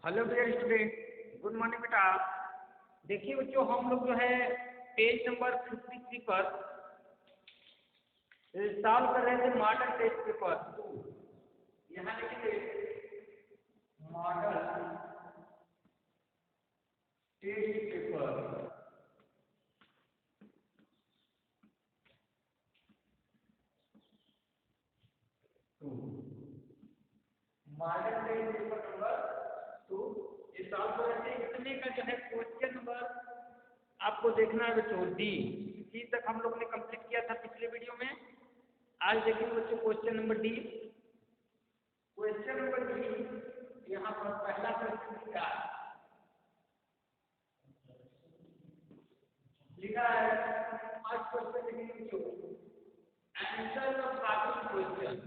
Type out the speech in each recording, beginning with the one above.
Hello dear student, good morning बेटा। देखिए बच्चों, हम लोग जो है पेज नंबर 53 पर सॉल्व कर रहे थे मॉडल टेस्ट पेपर 2। यहाँ लिखिए model test paper 2, model test paper number 2। ये सॉल्व कर रहे थे। इसमें का जो है क्वेश्चन नंबर आपको देखना है बच्चों डी। डी तक हम लोग ने कंप्लीट किया था पिछले वीडियो में। आज देखेंगे बच्चों question number D. Question number D, यहाँ पर पहला क्वेश्चन लिखा है। फर्स्ट क्वेश्चन लिखिए बच्चों, answer the following question.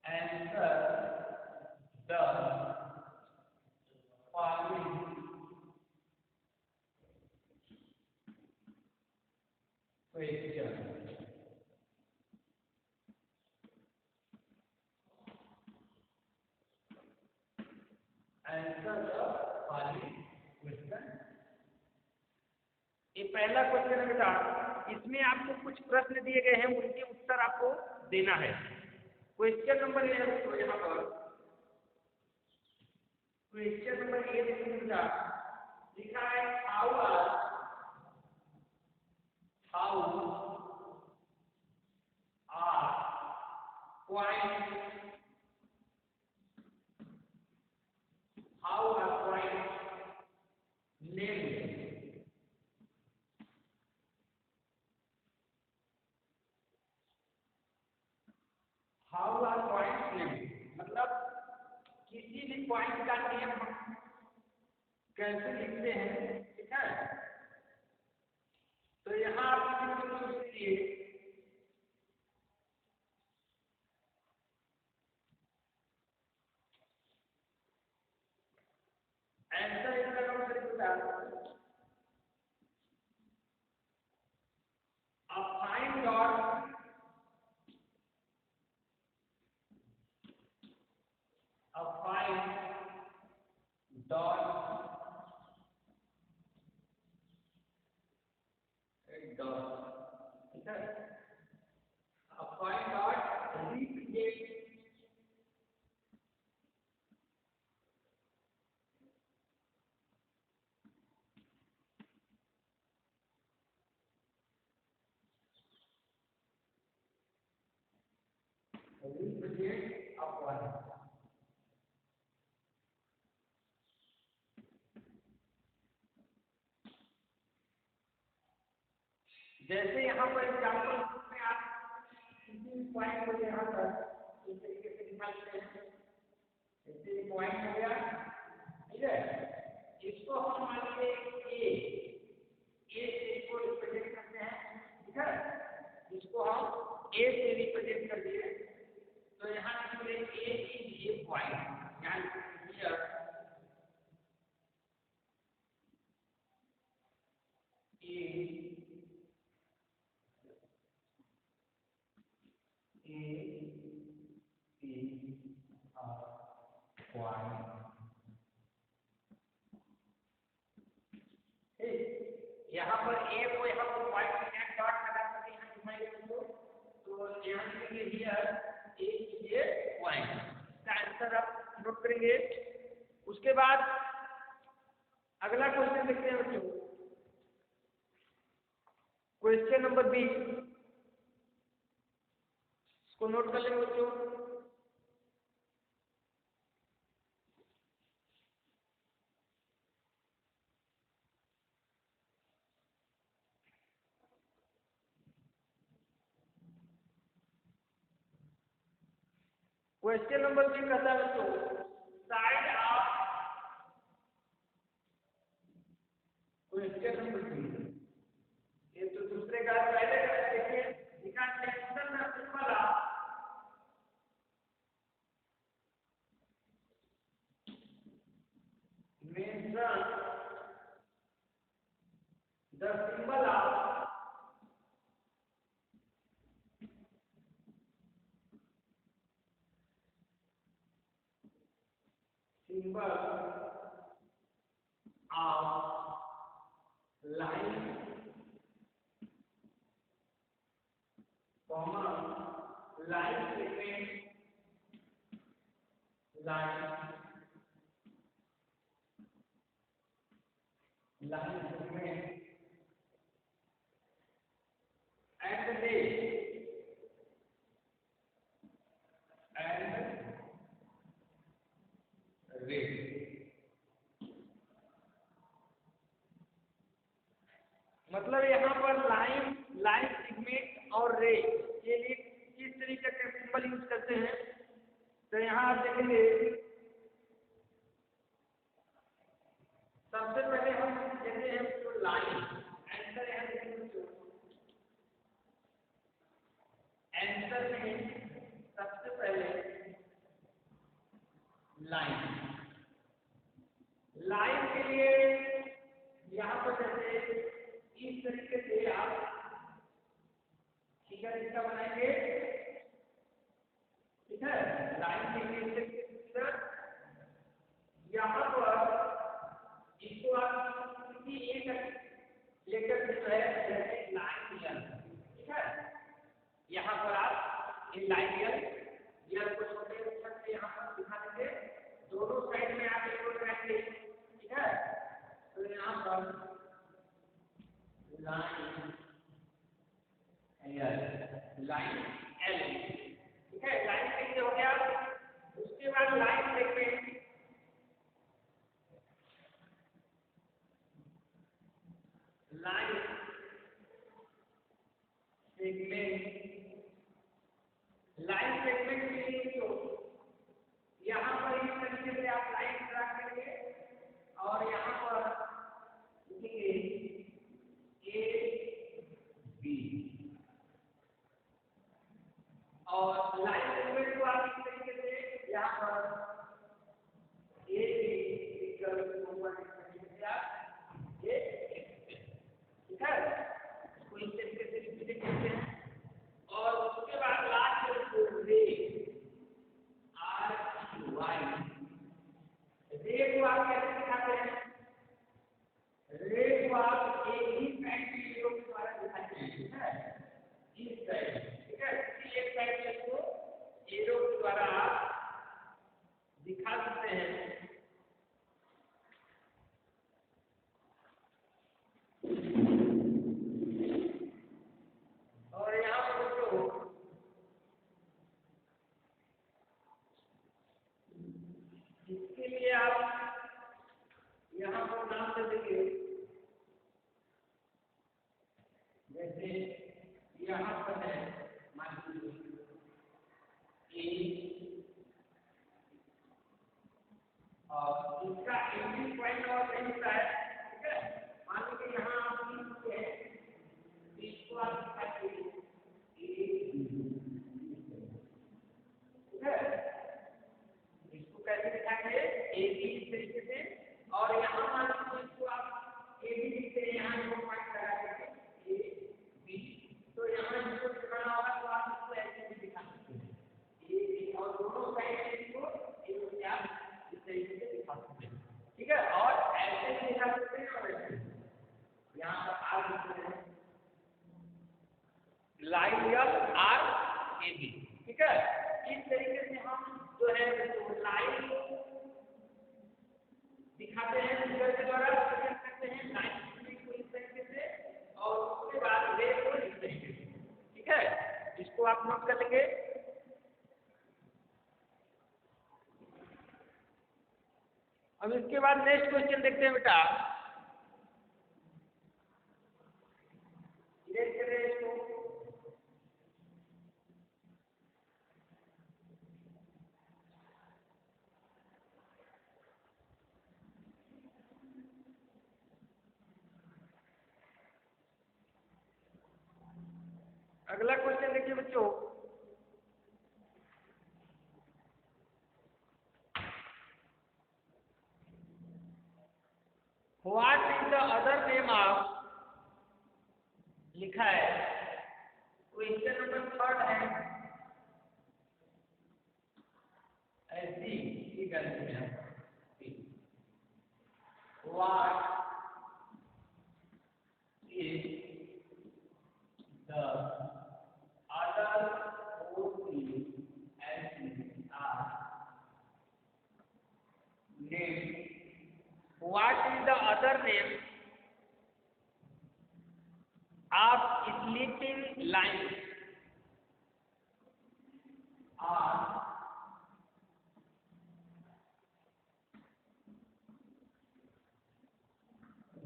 Answer the following question. Answer the following question. ये पहला क्वेश्चन है बेटा। इसमें आपको कुछ प्रश्न दिए गए हैं, उनके उत्तर आपको देना है। क्वेश्चन नंबर ये है तो यहाँ पर क्वेश्चन नंबर ये देखिए बेटा, लिखा है how are coins how are coins named? How are coins named? मतलब किसी भी पॉइंट का नेम हम कैसे लिखते हैं, ठीक है। तो यहाँ आप उसके लिए आंसर इसका कम से कम फाइंड डॉट ठीक है। Find dot represent upon. जैसे यहाँ पर एग्जाम्पल में आप किसी पॉइंट को यहाँ पर इस तरीके से दिखा सकते हैं। जैसे पॉइंट हो गया, ठीक है। इसको हम मान लीजिए ए से इसको रिप्रेजेंट करते हैं, ठीक है। इसको हम ए से रिप्रेजेंट कर दिए, तो यहाँ लिखिए ए इज ए पॉइंट, यानी हियर यहाँ पर ए को यहाँ पर पॉइंट कनेक्ट डॉट लगा करके यहाँ घुमाइए उसको, तो यहाँ लिखेंगे here A is a point. इसका आंसर आप नोट करेंगे। उसके बाद अगला क्वेश्चन देखते हैं बच्चों, क्वेश्चन नंबर बी। इसको नोट कर लेंगे बच्चों। क्वेश्चन नंबर बी कहता है बच्चों, side of question number B. ये तो दूसरे का पहले का देखिए, लिखा सेक्शन में symbol of mention the symbol of symbol of line comma line segment line segment and ray मतलब यहाँ पर लाइन सेगमेंट और रे ये किस तरीके का सिंबल यूज करते हैं। तो यहाँ आप देखेंगे सबसे पहले हम कहते हैं तो लाइन आंसर यहाँ देखेंगे आंसर में सबसे पहले लाइन के लिए यहाँ पर जैसे इस तरीके से आप फिगर इसका बनाएंगे, ठीक है। लाइन के लिए इस तरीके से फिगर यहाँ पर इसको आप किसी एक लेकर जो है जैसे लाइन ईयर, ठीक है। यहाँ पर आप इन लाइन ईयर को छोटे अक्षर से यहाँ पर दिखा देंगे, दोनों साइड में आप एक और रखेंगे, ठीक है। तो यहाँ पर लाइन एल, ठीक है। लाइन कैसे हो गया, उसके बाद लाइन सेगमेंट के लिए तो यहाँ पर इस तरीके से आप लाइन ड्रा करेंगे और यहाँ पर लिखेंगे ए बी और लाइन सेगमेंट को आप इस तरीके से यहाँ पर ए बी इक्वल टू ऊपर इस तरीके से आप ये, ठीक है। इसको इस तरीके से लिख देते हैं और उसके बाद लास्ट में रे आर वाई, रे को आप कैसे दिखाते हैं, रे को आप एक ही साइड के एरो के द्वारा दिखाते हैं, ठीक है। इस साइड, ठीक है, किसी एक साइड में इसको एरो के द्वारा आप दिखा सकते हैं। और यहाँ पर दोस्तों इसके लिए आप यहाँ पर नाम दे देंगे, जैसे यहाँ पर है मान लीजिए और इसका एंडिंग पॉइंट और नहीं होता है, ठीक है। मान लीजिए यहाँ आप है इसको आप दिखाइए इसको कैसे दिखाएंगे ए बी इस तरीके से, और यहाँ मान लीजिए इसको आप ए बी लिखते हैं, यहाँ इसको पॉइंट लगा देंगे ए बी, तो यहाँ इसको दिखाना होगा तो आप इसको ऐसे भी दिखा सकते हैं ए बी और दोनों साइड से इसको एक आप इस तरीके से दिखा सकते हैं, ठीक है। और ऐसे भी दिखा सकते हैं और ऐसे यहाँ पर आर लिखते हैं लाइन आर ए बी, ठीक है। इस तरीके से हम जो है लाइन दिखाते हैं फिगर के द्वारा, रिप्रेजेंट करते हैं लाइन को इस तरीके से और उसके बाद रे को इस तरीके से, ठीक है। इसको आप नोट कर लेंगे। अब इसके बाद नेक्स्ट क्वेश्चन देखते हैं बेटा, इरेज करें इसको। अगला क्वेश्चन देखिए बच्चों, what is the other name of, लिखा है क्वेश्चन नंबर 3 है ऐसी, ये गलती है what is the other OCLCR name? What is the other name of sleeping line?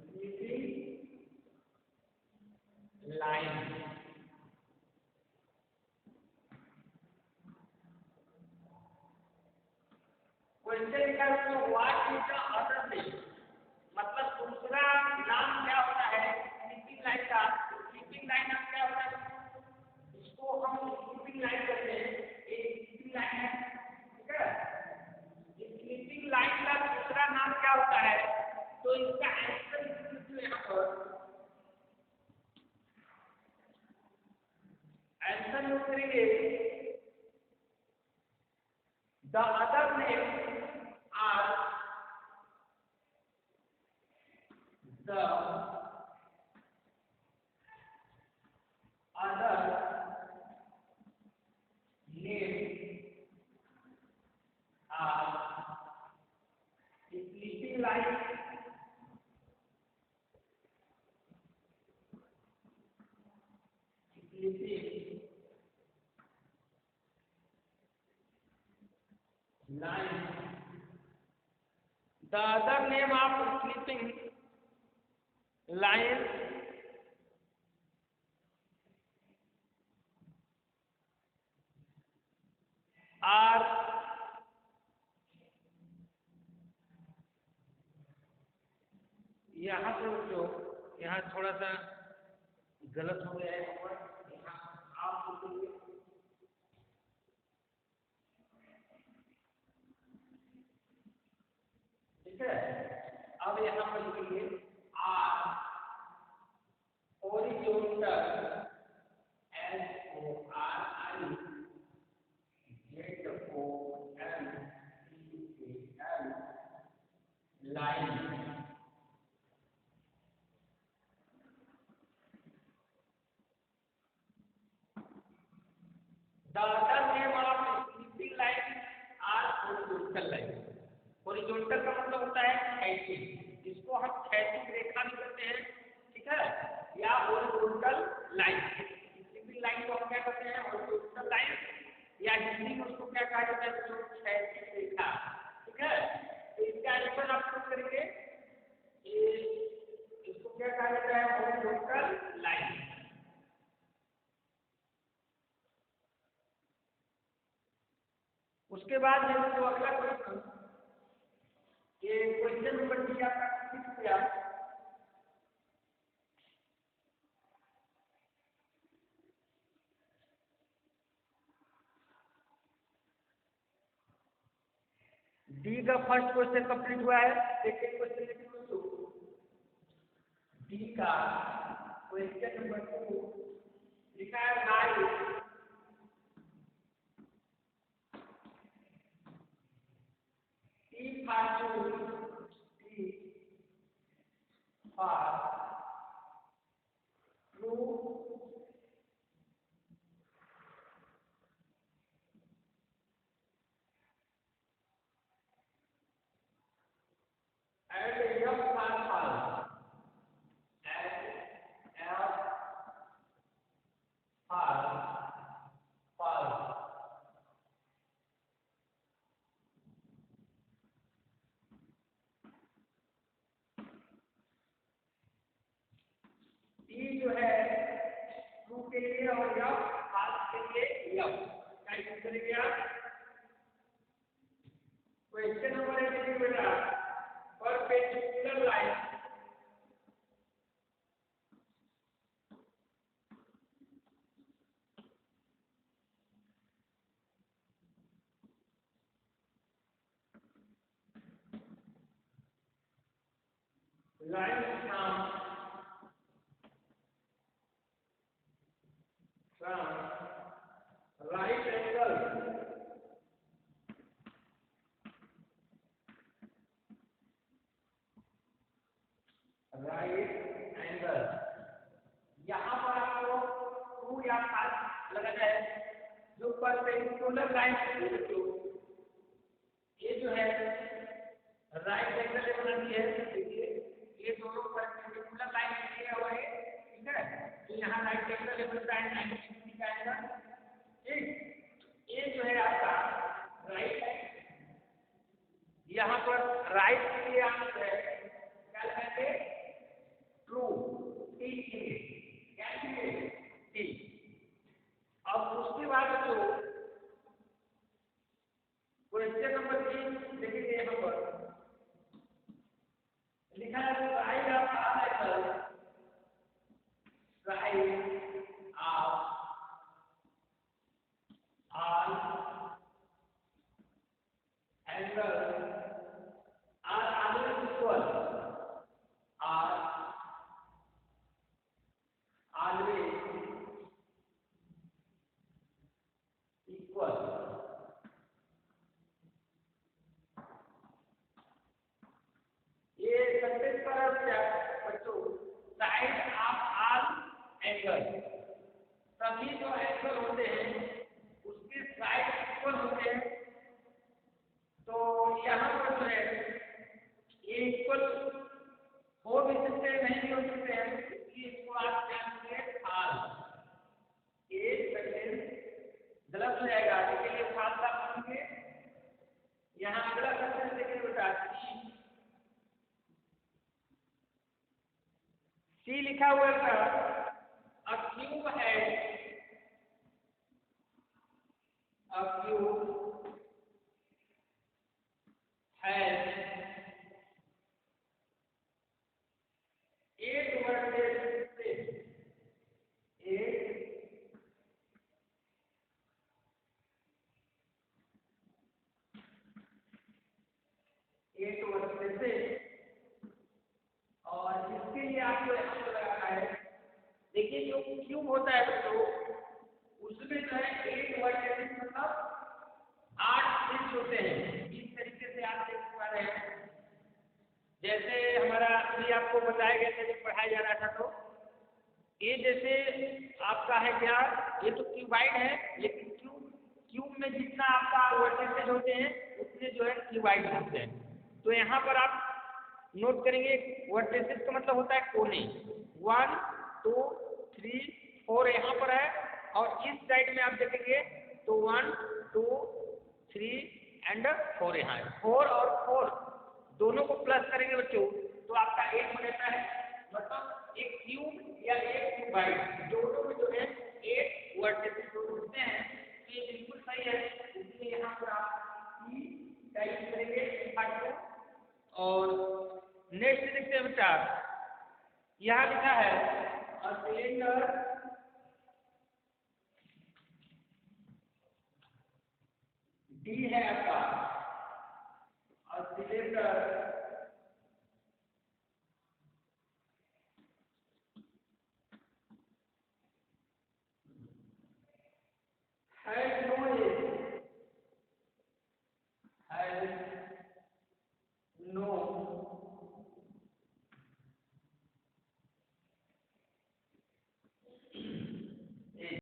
Sleeping line. Question का what is the other name, मतलब दूसरा नाम क्या होता है स्लीपिंग लाइन का। स्लीपिंग लाइन नाम क्या होता है, इसको हम स्लीपिंग लाइन कहते हैं। एक स्लीपिंग लाइन है, ठीक है। स्लीपिंग लाइन का दूसरा नाम क्या होता है, तो इसका आंसर जो यहाँ पर आंसर नोट करेंगे। The other name are the other name are sleeping line, sleeping line. The other name of sleeping line are यहाँ पे जो यहाँ थोड़ा सा गलत हो गया है, और यहाँ आप लिखेंगे ठीक है। अब यहाँ पर लिखेंगे are horizontal SORIZONTAL line. The other name of sleeping line are horizontal line. Horizontal का मतलब होता है क्षैतिज, जिसको हम क्षैतिज रेखा भी कहते हैं, ठीक है, या होरिजॉन्टल लाइन। स्लीपिंग लाइन को हम क्या कहते हैं, होरिजॉन्टल लाइन, या हिंदी में उसको क्या कहा जाता है, क्षैतिज रेखा, ठीक है। तो इसका आंसर आप खुद करेंगे, इसको क्या कहा जाता है, होरिजॉन्टल लाइन। उसके बाद जो अगला क्वेश्चन, ये क्वेश्चन नंबर डी आपका कंप्लीट किया। डी का फर्स्ट क्वेश्चन कंप्लीट हुआ है। सेकंड क्वेश्चन देखिए दोस्तों, डी का क्वेश्चन नंबर 2 लिखा है right T for true and F for false, and F for false. T जो है ट्रू के लिए और F false के लिए F क्या यूज करेंगे आप। क्वेश्चन नंबर 1 देखिए बेटा, perpendicular line from right angle right angle. यहाँ पर आपको ट्रू या फॉल्स लगाना है। जो परपेंडिकुलर लाइन ये जो है राइट एंगल बनाती है। देखिए ये दोनों परपेंडिकुलर लाइन दिए हुए हैं, ठीक है। तो यहाँ राइट एंगल बनता है 90 डिग्री का एंगल, ठीक। ये जो है आपका राइट है। यहाँ पर राइट के लिए आप क्या लगाएंगे? True, T. अब उसके बाद जो क्वेश्चन नंबर 3 देखेंगे, यहाँ पर लिखा है right of all angle, right of all angle are always equal, are always equal। ये सेंटेंस का अर्थ क्या है बच्चों? साइड ऑफ ऑल एंगल, सभी जो एंगल होते हैं उसके साइड इक्वल होते हैं। तो यहाँ पर जो है ये इक्वल हो भी सकते हैं, नहीं भी हो सकते हैं, इसलिए इसको आप क्या करेंगे? फॉल्स। ये सेंटेंस गलत हो जाएगा, इसके लिए फॉल्स आप करेंगे। यहाँ अगला सेंटेंस देखिए बेटा, सी लिखा हुआ था। अ क्यूब है, अ क्यूब है 8 वर्टिसेस, 8 वर्टिसेस। और इसके लिए आपको यहाँ पर लगाना है। देखिए जो क्यूब होता है बच्चों, उसमें जो है 8 वर्टिसेस मतलब 8 फेस होते हैं। इस तरीके से आप देख पा रहे हैं। जैसे हमारा अभी आपको बताया गया था, जब पढ़ाया जा रहा था, तो ये जैसे आपका है क्या, ये तो क्यूबाइड है, लेकिन क्यूब में जितना आपका वर्टिसेस होते हैं उतने जो है क्यूबाइड होते हैं। तो यहाँ पर आप नोट करेंगे, वर्टिसेस का मतलब होता है कोने। 1 2 3 4 यहाँ पर है, और इस साइड में आप देखेंगे तो 1 2 3 एंड 4 यहाँ है। 4 और 4 दोनों को प्लस करेंगे बच्चों तो आपका 8 हो जाता है। मतलब एक क्यूब या एक क्यूबाइड दोनों में जो है 8 वर्टिसेस होते हैं। तो ये बिल्कुल सही है, इसलिए यहाँ पर आप ई का यूज करेंगे। और नेक्स्ट देखते हैं बेटा, यहाँ लिखा है अ सिलेंडर डी है आपका, अ सिलेंडर